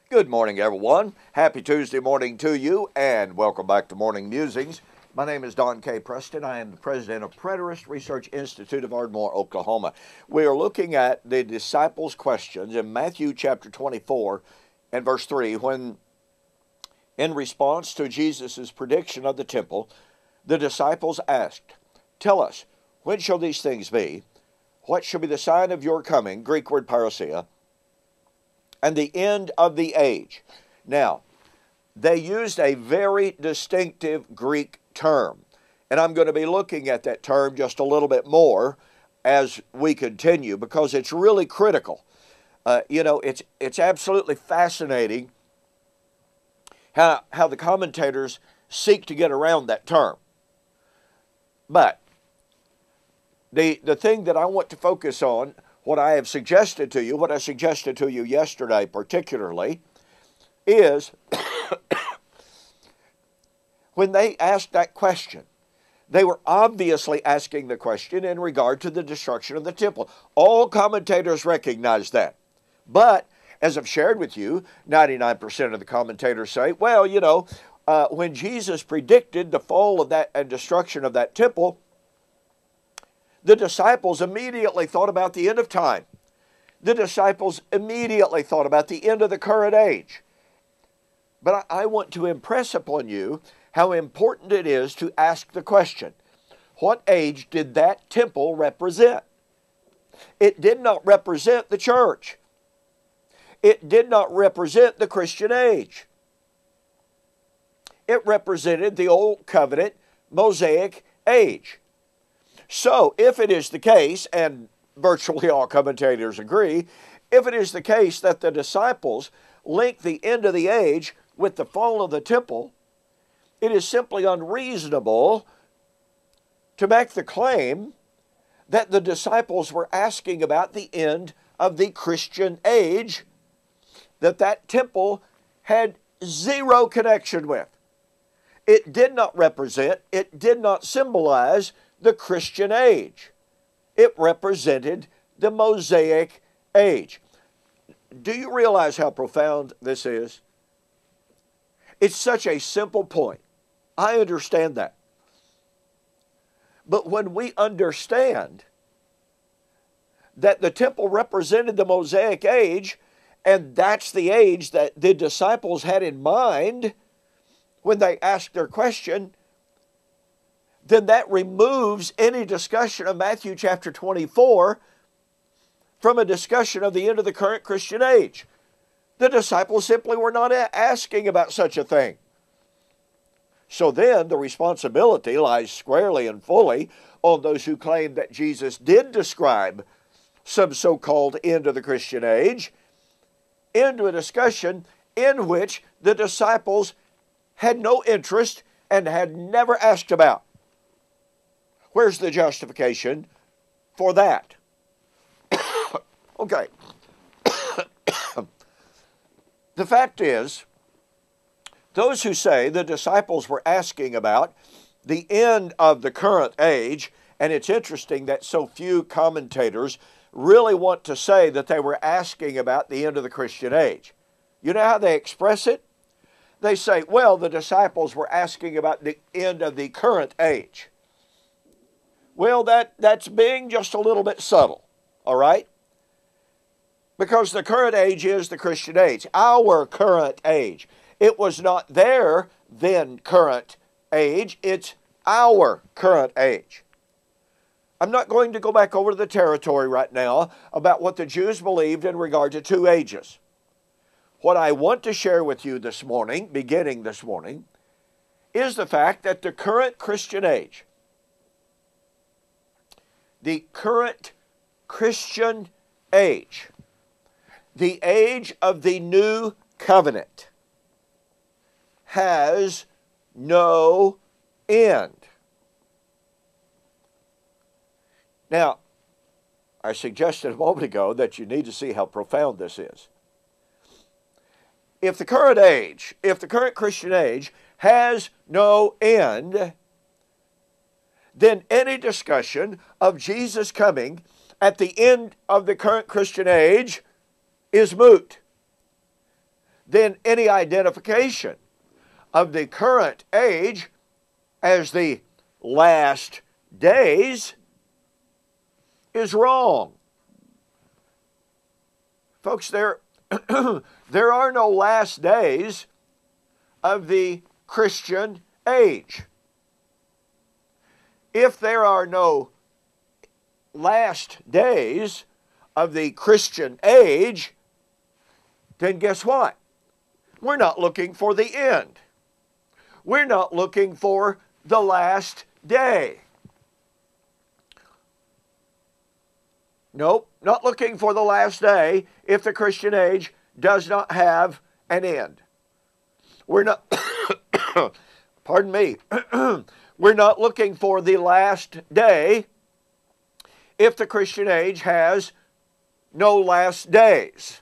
Good morning, everyone. Happy Tuesday morning to you, and welcome back to Morning Musings. My name is Don K. Preston. I am the president of Preterist Research Institute of Ardmore, Oklahoma. We are looking at the disciples' questions in Matthew chapter 24 and verse 3, when, in response to Jesus' prediction of the temple, the disciples asked, "Tell us, when shall these things be? What shall be the sign of your coming?" Greek word parousia. "And the end of the age." Now, they used a very distinctive Greek term, and I'm going to be looking at that term just a little bit more as we continue because it's really critical. It's absolutely fascinating how the commentators seek to get around that term. But the thing that I want to focus on, what I suggested to you yesterday particularly, is when they asked that question, they were obviously asking the question in regard to the destruction of the temple. All commentators recognize that. But, as I've shared with you, 99% of the commentators say, well, when Jesus predicted the fall of that and destruction of that temple, the disciples immediately thought about the end of time. The disciples immediately thought about the end of the current age. But I want to impress upon you how important it is to ask the question, what age did that temple represent? It did not represent the church. It did not represent the Christian age. It represented the Old Covenant Mosaic age. So, if it is the case, and virtually all commentators agree, if it is the case that the disciples link the end of the age with the fall of the temple, it is simply unreasonable to make the claim that the disciples were asking about the end of the Christian age that temple had zero connection with. It did not represent, it did not symbolize the Christian age. It represented the Mosaic age. Do you realize how profound this is? It's such a simple point. I understand that. But when we understand that the temple represented the Mosaic age, and that's the age that the disciples had in mind when they asked their question, then that removes any discussion of Matthew chapter 24 from a discussion of the end of the current Christian age. The disciples simply were not asking about such a thing. So then the responsibility lies squarely and fully on those who claim that Jesus did describe some so-called end of the Christian age into a discussion in which the disciples had no interest and had never asked about. Where's the justification for that? Okay. The fact is, those who say the disciples were asking about the end of the current age, and it's interesting that so few commentators really want to say that they were asking about the end of the Christian age. You know how they express it? They say, well, the disciples were asking about the end of the current age. Well, that's being just a little bit subtle, all right? Because the current age is the Christian age, our current age. It was not their then current age, it's our current age. I'm not going to go back over the territory right now about what the Jews believed in regard to two ages. What I want to share with you this morning, beginning this morning, is the fact that the current Christian age, the current Christian age, the age of the new covenant, has no end. Now, I suggested a moment ago that you need to see how profound this is. If the current Christian age has no end, then any discussion of Jesus coming at the end of the current Christian age is moot. then any identification of the current age as the last days is wrong. Folks, there are no last days of the Christian age. If there are no last days of the Christian age, then guess what? We're not looking for the end. We're not looking for the last day. Nope, not looking for the last day if the Christian age does not have an end. We're not, pardon me, we're not looking for the last day if the Christian age has no last days.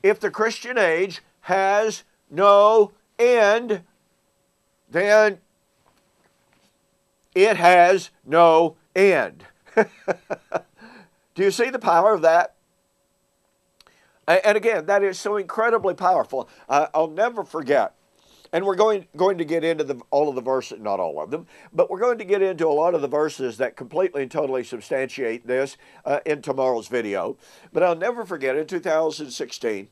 If the Christian age has no end, then it has no end. Do you see the power of that? And again, that is so incredibly powerful. I'll never forget. And we're going to get into all of the verses, not all of them, but we're going to get into a lot of the verses that completely and totally substantiate this in tomorrow's video. But I'll never forget, in 2016,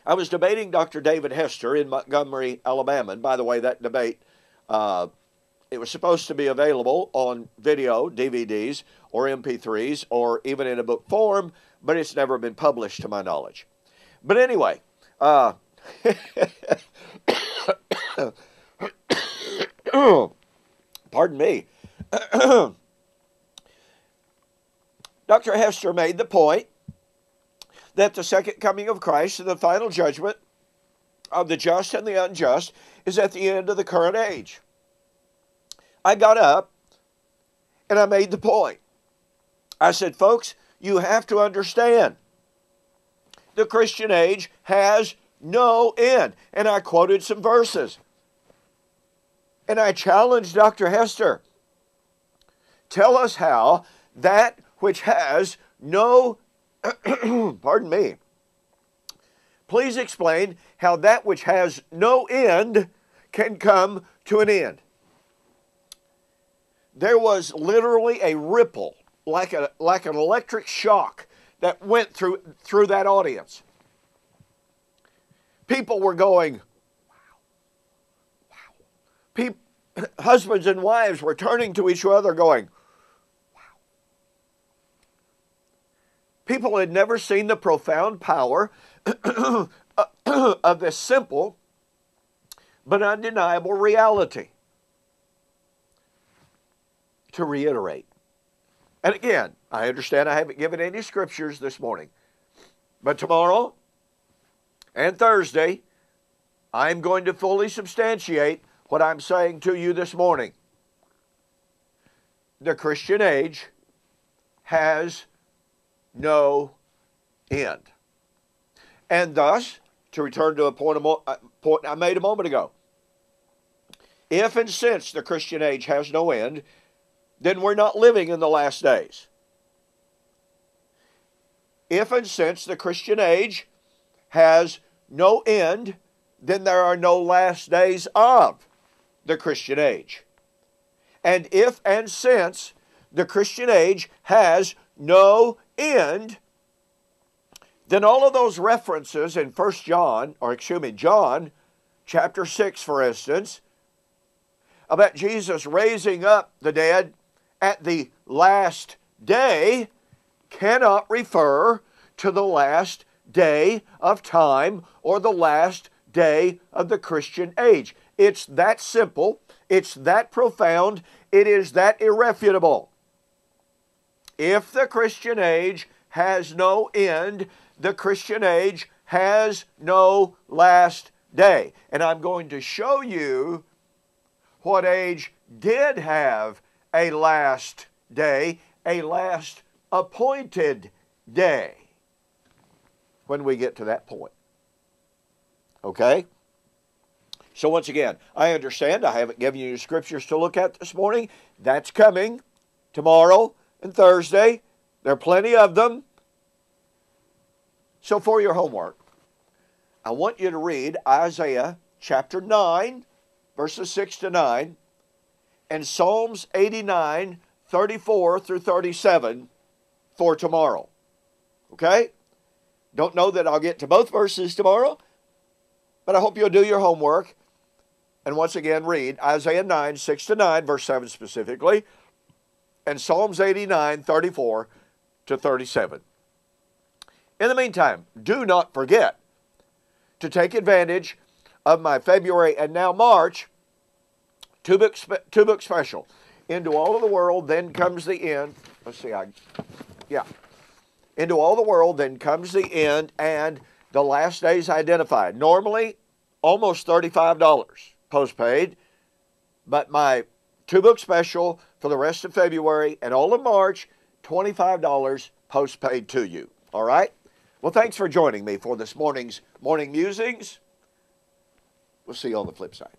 I was debating Dr. David Hester in Montgomery, Alabama. And by the way, that debate, it was supposed to be available on video, DVDs, or MP3s, or even in a book form, but it's never been published to my knowledge. But anyway, pardon me. Dr. Hester made the point that the second coming of Christ and the final judgment of the just and the unjust is at the end of the current age. I got up and I made the point. I said, folks, you have to understand the Christian age has no end. And I quoted some verses. And I challenged Dr. Hester. Tell us how that which has no, pardon me, please explain how that which has no end can come to an end. There was literally a ripple, like an electric shock that went through that audience. People were going, wow. Husbands and wives were turning to each other going, wow. People had never seen the profound power of this simple but undeniable reality. To reiterate, and again, I understand I haven't given any scriptures this morning, but tomorrow and Thursday, I'm going to fully substantiate what I'm saying to you this morning. The Christian age has no end. And thus, to return to a point I made a moment ago, if and since the Christian age has no end, then we're not living in the last days. If and since the Christian age has no end, then there are no last days of the Christian age. And if and since the Christian age has no end, then all of those references in John chapter 6, for instance, about Jesus raising up the dead at the last day cannot refer to the last day of time or the last day of the Christian age. It's that simple. It's that profound. It is that irrefutable. If the Christian age has no end, the Christian age has no last day. And I'm going to show you what age did have a last day, a last appointed day, when we get to that point. Okay? So once again, I understand I haven't given you scriptures to look at this morning. That's coming tomorrow and Thursday. There are plenty of them. So for your homework, I want you to read Isaiah chapter 9, verses 6 to 9, and Psalms 89, 34 through 37 for tomorrow. Okay? Don't know that I'll get to both verses tomorrow, but I hope you'll do your homework. And once again, read Isaiah 9, 6 to 9, verse 7 specifically, and Psalms 89, 34 to 37. In the meantime, do not forget to take advantage of my February and now March two-book special. Into All of the World, Then Comes the End. Let's see, Into All the World, Then Comes the End, and The Last Days Identified. Normally, almost $35 postpaid, but my two-book special for the rest of February and all of March, $25 postpaid to you. All right? Well, thanks for joining me for this morning's Morning Musings. We'll see you on the flip side.